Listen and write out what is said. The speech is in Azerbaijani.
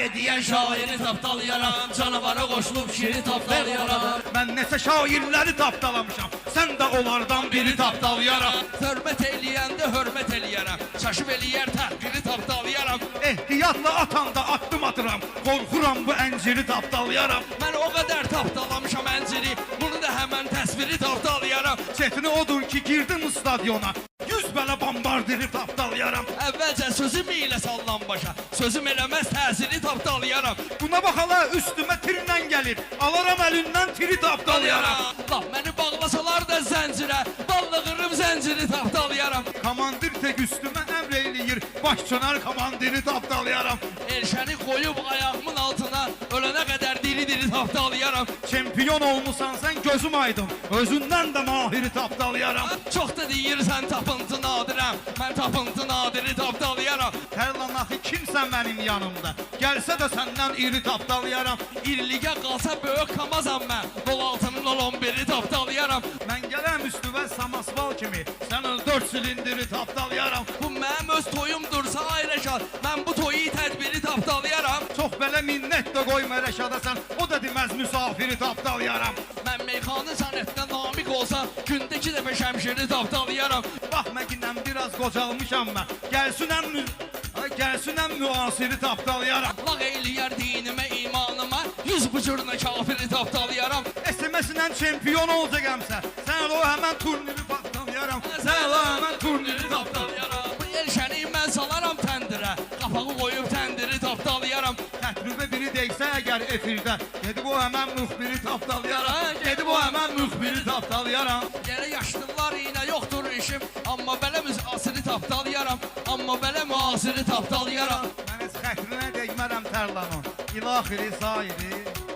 elə deyən şairi tapdalayaram. Canavara qoşulub şiri tapdalayaram. Mən nəsə şairləri tapdalamışam, sən də onlardan biri tapdalayaram. Hörmət eləyəndə hörmət eləyərəm. Çaşıb eləyər təhqiri tapdalayaram. Ehtiyatla atanda addım atıram, qorxuram bu ənciri tapdalayaram. Mən o qədər tapdalamışam ənciri, bunu da həmən təsviri tapdalayaram. Çetini odur ki, girdim stadyona, 100 belə bombardiri tapdalayaram. Əvvəlcə sözüm ilə sallan başa, sözüm eləməz təsiri tapdalayaram. Buna bax hala, üstümə tirlə gəlir, alaram əlindən tiri tapdalayaram. Laf məni bağlasalar da zəncirə, ballığırım zənciri tapdalayaram. Komandir tek üstümə əmr eləyir, baş çönar komandiri tapdalayaram. Elşəni qoyub ayağımın altına, ölənə qədər diri-diri tapdalayaram. Çempion olmusan sən gözüm aydın, özündən də mahiri tapdalayaram. Çox da deyirsən tapıntı nadirəm, mən tapıntı nadiri tapdalayaram. Tərlan axı kimsən mənim yanımda, gəlsə də səndən iri tapdalayaram. İrliyə qalsa böyük kamazam mən, 06-nın 11-i tapdalayaram. Mən gələm üstüvə samasval kimi, sənin 4 silindiri tapdalayaram. Bu mənim öz toyumdursa ay Rəşad, mən bu toyu tədbiri tapdalayaram. Çox belə minnət də qoyma Rəşada sən, o da deməz müsafiri tapdalayaram. Mən meyxanı sənətdən namiq olsa, gündə 2 dəfə şəmşiri tapdalayaram. Bax məginəm biraz qocalmışam mən, gəlsinəm müasiri tapdalayaram. Lağ eyləyər dinimə, imanıma, 100 bucuruna kafiri tapdalayaram. SMS-lə çempion olacaqamsə, sən o həmən turniri tapdalayaram. Sən o həmən turniri tapdalayaram. Bu elşəni mən salaram təndirə, qapağı qoyub təndiri tapdalayaram. Tətrübə biri deysə əgər efirdə, gedib o həmən müxbiri tapdalayaram. Gedib o həmən müxbiri tapdalayaram. Yerə yaşlılar yenə yoxdur işim, amma belə müasiri tapdalayaram. Amma belə müasiri tapdalayaram. Mən heç xətrinə dəymərəm Tərlanın, ilaxiri sairi.